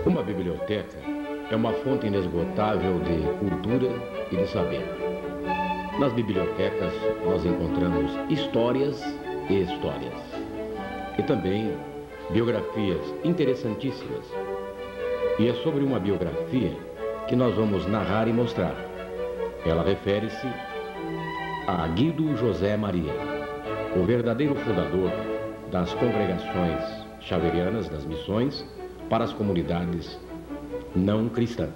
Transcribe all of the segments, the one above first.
Uma biblioteca é uma fonte inesgotável de cultura e de saber. Nas bibliotecas nós encontramos histórias e histórias. E também biografias interessantíssimas. E é sobre uma biografia que nós vamos narrar e mostrar. Ela refere-se a Guido José Maria, o verdadeiro fundador das congregações xaverianas das missões para as comunidades não cristãs.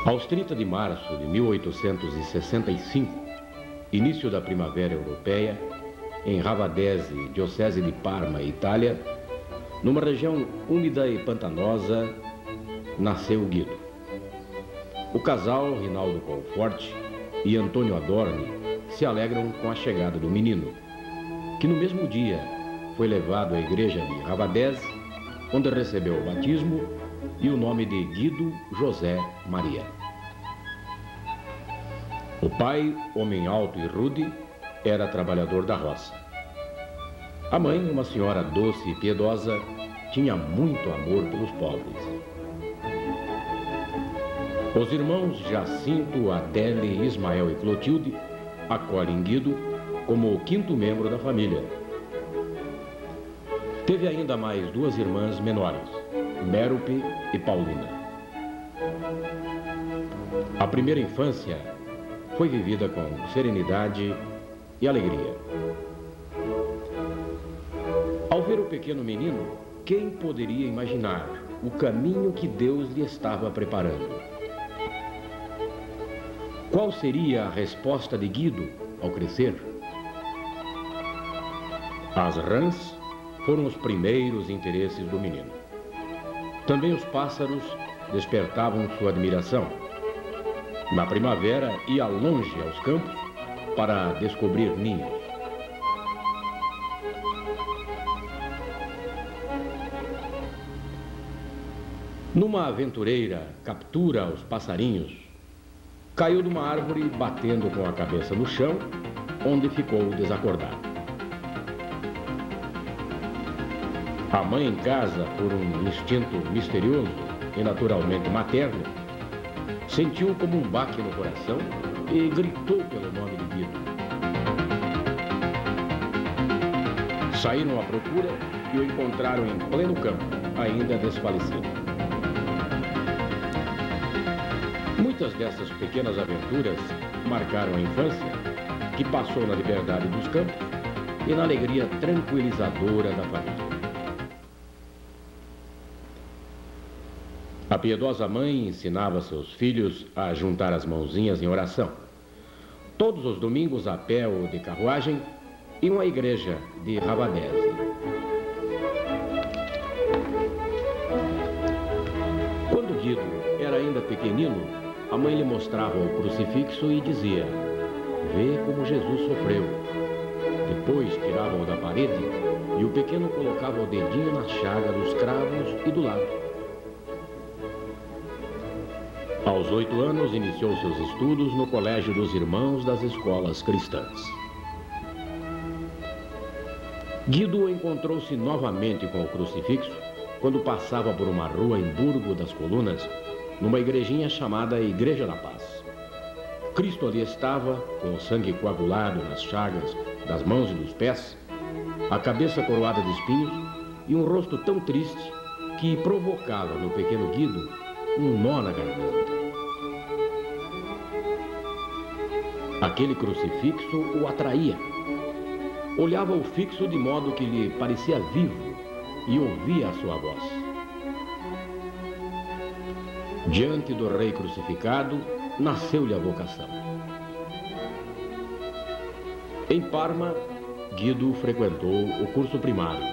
Aos 30 de março de 1865, início da Primavera Europeia, em Ravadese, diocese de Parma, Itália, numa região úmida e pantanosa, nasceu Guido. O casal, Rinaldo Conforte e Antônio Adorni, se alegram com a chegada do menino, que no mesmo dia foi levado à igreja de Ravadese, onde recebeu o batismo e o nome de Guido José Maria. O pai, homem alto e rude, era trabalhador da roça. A mãe, uma senhora doce e piedosa, tinha muito amor pelos pobres. Os irmãos Jacinto, Adele, Ismael e Clotilde acolhem Guido como o quinto membro da família. Teve ainda mais duas irmãs menores, Mérope e Paulina. A primeira infância foi vivida com serenidade e alegria. Ao ver o pequeno menino, quem poderia imaginar o caminho que Deus lhe estava preparando? Qual seria a resposta de Guido ao crescer? As rãs foram os primeiros interesses do menino. Também os pássaros despertavam sua admiração. Na primavera, ia longe aos campos para descobrir ninhos. Numa aventureira captura aos passarinhos, caiu de uma árvore batendo com a cabeça no chão, onde ficou desacordado. A mãe em casa, por um instinto misterioso e naturalmente materno, sentiu como um baque no coração e gritou pelo nome de Guido. Saíram à procura e o encontraram em pleno campo, ainda desfalecido. Muitas dessas pequenas aventuras marcaram a infância, que passou na liberdade dos campos e na alegria tranquilizadora da família. A piedosa mãe ensinava seus filhos a juntar as mãozinhas em oração. Todos os domingos, a pé ou de carruagem, iam à igreja de Ravadese. Quando Guido era ainda pequenino, a mãe lhe mostrava o crucifixo e dizia: "Vê como Jesus sofreu." Depois tiravam-o da parede e o pequeno colocava o dedinho na chaga dos cravos e do lado. Aos 8 anos, iniciou seus estudos no Colégio dos Irmãos das Escolas Cristãs. Guido encontrou-se novamente com o crucifixo quando passava por uma rua em Burgo das Colunas, numa igrejinha chamada Igreja da Paz. Cristo ali estava, com o sangue coagulado nas chagas das mãos e dos pés, a cabeça coroada de espinhos e um rosto tão triste que provocava no pequeno Guido um nó na garganta. Aquele crucifixo o atraía. Olhava-o fixo de modo que lhe parecia vivo e ouvia a sua voz. Diante do rei crucificado, nasceu-lhe a vocação. Em Parma, Guido frequentou o curso primário.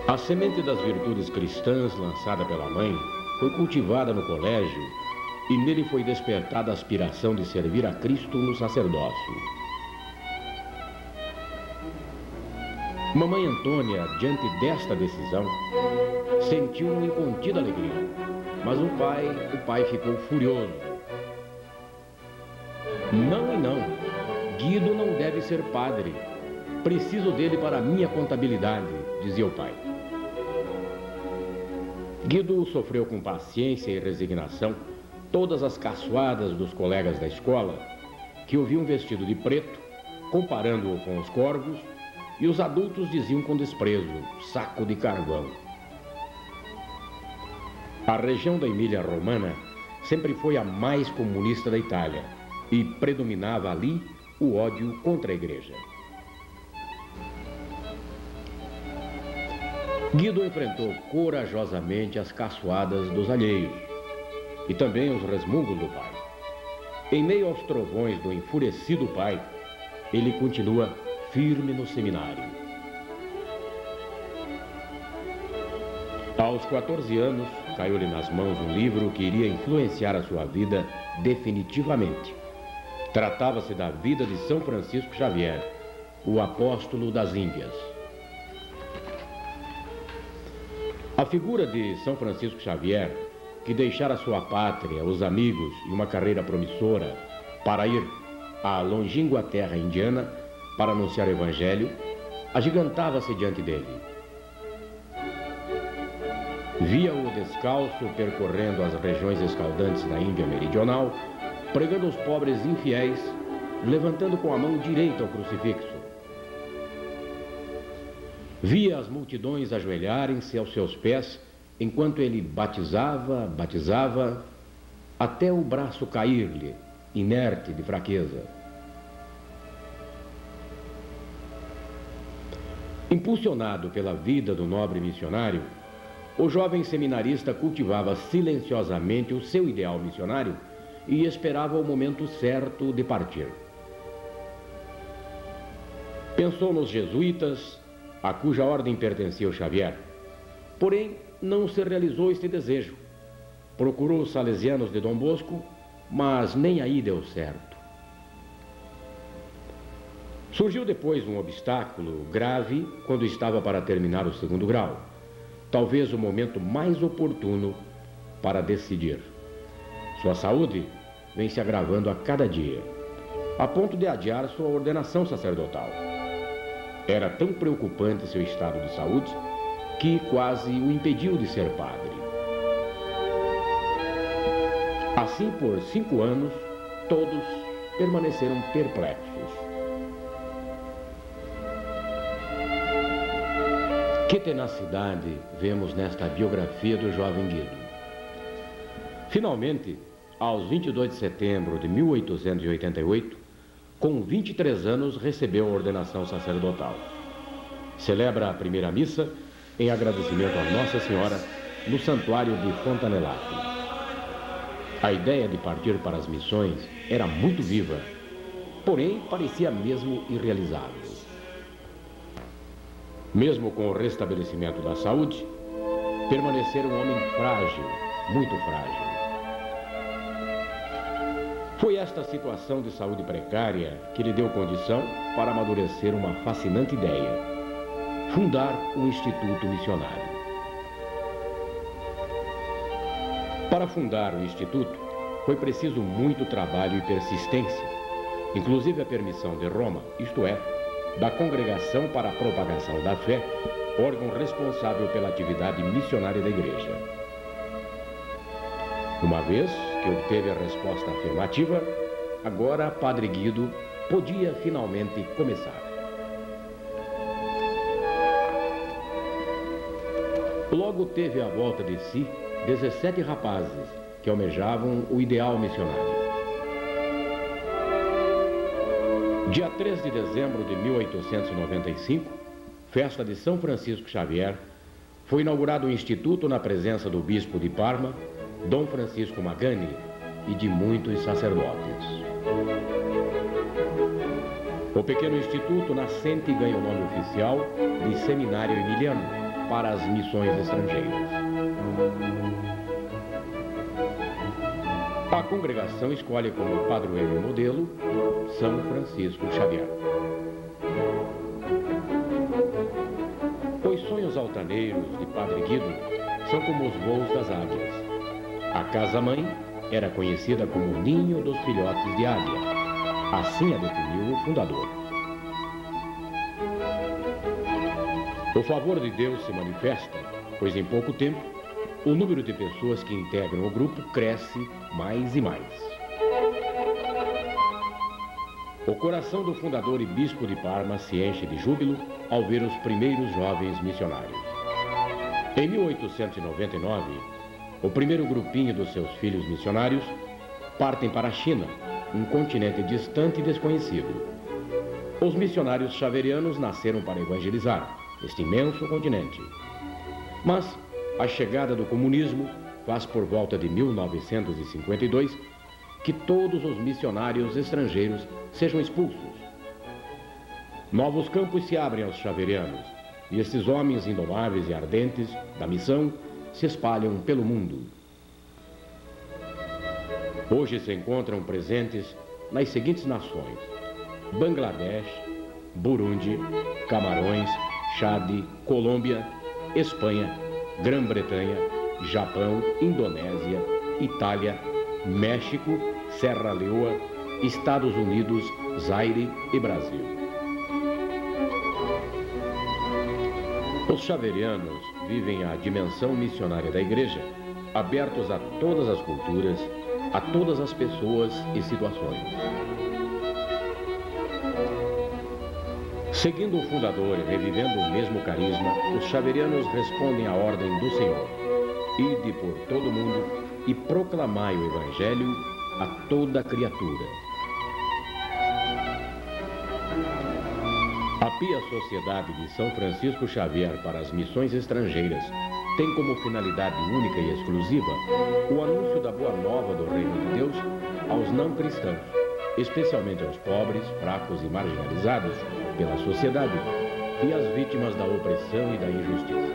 A semente das virtudes cristãs lançada pela mãe foi cultivada no colégio e nele foi despertada a aspiração de servir a Cristo no sacerdócio. Mamãe Antônia, diante desta decisão, sentiu uma incontida alegria, mas o pai ficou furioso. Não e não, Guido não deve ser padre. Preciso dele para a minha contabilidade, dizia o pai. Guido sofreu com paciência e resignação todas as caçoadas dos colegas da escola, que o viam vestido de preto, comparando-o com os corvos, e os adultos diziam com desprezo, saco de carvão. A região da Emília-Romana sempre foi a mais comunista da Itália e predominava ali o ódio contra a igreja. Guido enfrentou corajosamente as caçoadas dos alheios e também os resmungos do pai. Em meio aos trovões do enfurecido pai, ele continua firme no seminário. Aos 14 anos, caiu-lhe nas mãos um livro que iria influenciar a sua vida definitivamente. Tratava-se da vida de São Francisco Xavier, o apóstolo das Índias. A figura de São Francisco Xavier, que deixara sua pátria, os amigos e uma carreira promissora para ir à longínqua terra indiana para anunciar o evangelho, agigantava-se diante dele. Via-o descalço percorrendo as regiões escaldantes da Índia meridional, pregando aos pobres infiéis, levantando com a mão direita o crucifixo. Via as multidões ajoelharem-se aos seus pés, enquanto ele batizava, até o braço cair-lhe, inerte de fraqueza. Impulsionado pela vida do nobre missionário, o jovem seminarista cultivava silenciosamente o seu ideal missionário e esperava o momento certo de partir. Pensou nos jesuítas, a cuja ordem pertencia o Xavier. Porém, não se realizou este desejo. Procurou os salesianos de Dom Bosco, mas nem aí deu certo. Surgiu depois um obstáculo grave quando estava para terminar o 2º grau. Talvez o momento mais oportuno para decidir. Sua saúde vem se agravando a cada dia, a ponto de adiar sua ordenação sacerdotal. Era tão preocupante seu estado de saúde que quase o impediu de ser padre. Assim, por 5 anos, todos permaneceram perplexos. Que tenacidade vemos nesta biografia do jovem Guido. Finalmente, aos 22 de setembro de 1888, com 23 anos, recebeu a ordenação sacerdotal. Celebra a primeira missa em agradecimento a Nossa Senhora no santuário de Fontanellati. A ideia de partir para as missões era muito viva, porém parecia mesmo irrealizável. Mesmo com o restabelecimento da saúde, permanecera um homem frágil, muito frágil. Foi esta situação de saúde precária que lhe deu condição para amadurecer uma fascinante ideia: fundar um instituto missionário. Para fundar o instituto, foi preciso muito trabalho e persistência, inclusive a permissão de Roma, isto é, da Congregação para a Propagação da Fé, órgão responsável pela atividade missionária da Igreja. Uma vez que obteve a resposta afirmativa, agora Padre Guido podia finalmente começar. Logo teve à volta de si 17 rapazes que almejavam o ideal missionário. Dia 3 de dezembro de 1895, festa de São Francisco Xavier, foi inaugurado o instituto na presença do bispo de Parma, Dom Francisco Magani, e de muitos sacerdotes. O pequeno instituto nascente ganha o nome oficial de Seminário Emiliano para as missões estrangeiras. A congregação escolhe como padroeiro e modelo São Francisco Xavier. Os sonhos altaneiros de Padre Guido são como os voos das águias. A casa-mãe era conhecida como o ninho dos filhotes de águia. Assim a definiu o fundador. O favor de Deus se manifesta, pois em pouco tempo o número de pessoas que integram o grupo cresce mais e mais. O coração do fundador e bispo de Parma se enche de júbilo ao ver os primeiros jovens missionários. Em 1899, o primeiro grupinho dos seus filhos missionários partem para a China, um continente distante e desconhecido. Os missionários xaverianos nasceram para evangelizar este imenso continente. Mas a chegada do comunismo faz por volta de 1952 que todos os missionários estrangeiros sejam expulsos. Novos campos se abrem aos xaverianos e esses homens indomáveis e ardentes da missão se espalham pelo mundo. Hoje se encontram presentes nas seguintes nações: Bangladesh, Burundi, Camarões, Chade, Colômbia, Espanha, Grã-Bretanha, Japão, Indonésia, Itália, México, Serra Leoa, Estados Unidos, Zaire e Brasil. Os xaverianos vivem a dimensão missionária da Igreja, abertos a todas as culturas, a todas as pessoas e situações. Seguindo o fundador e revivendo o mesmo carisma, os xaverianos respondem à ordem do Senhor: ide por todo o mundo e proclamai o Evangelho a toda criatura. A pia Sociedade de São Francisco Xavier para as Missões Estrangeiras tem como finalidade única e exclusiva o anúncio da boa nova do Reino de Deus aos não cristãos, especialmente aos pobres, fracos e marginalizados pela sociedade e às vítimas da opressão e da injustiça.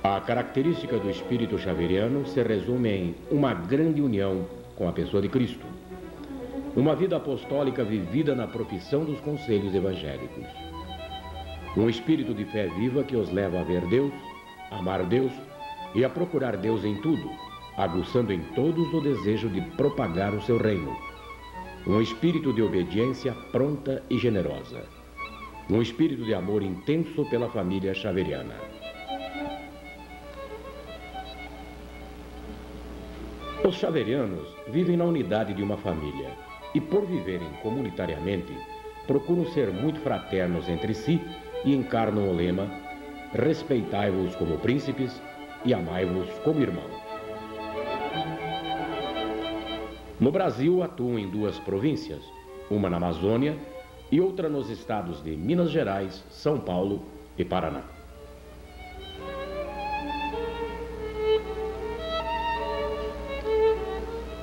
A característica do espírito xaveriano se resume em uma grande união com a pessoa de Cristo, uma vida apostólica vivida na profissão dos conselhos evangélicos, um espírito de fé viva que os leva a ver Deus, a amar Deus e a procurar Deus em tudo, aguçando em todos o desejo de propagar o seu reino, um espírito de obediência pronta e generosa, um espírito de amor intenso pela família xaveriana. Os xaverianos vivem na unidade de uma família e, por viverem comunitariamente, procuram ser muito fraternos entre si e encarnam o lema: respeitai-vos como príncipes e amai-vos como irmãos. No Brasil, atuam em duas províncias, uma na Amazônia e outra nos estados de Minas Gerais, São Paulo e Paraná.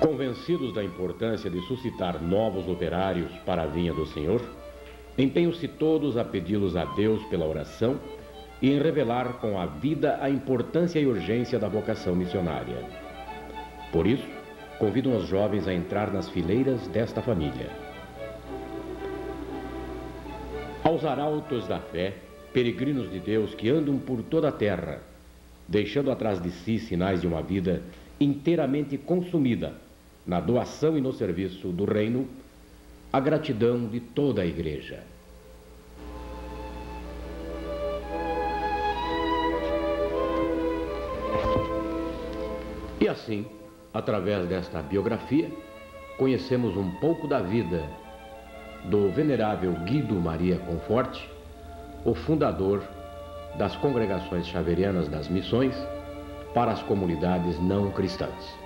Convencidos da importância de suscitar novos operários para a vinha do Senhor, empenham-se todos a pedi-los a Deus pela oração e em revelar com a vida a importância e urgência da vocação missionária. Por isso, convidam os jovens a entrar nas fileiras desta família. Aos arautos da fé, peregrinos de Deus que andam por toda a terra, deixando atrás de si sinais de uma vida inteiramente consumida na doação e no serviço do reino, a gratidão de toda a Igreja. E assim, através desta biografia, conhecemos um pouco da vida do venerável Guido Maria Conforte, o fundador das congregações xaverianas das missões para as comunidades não cristãs.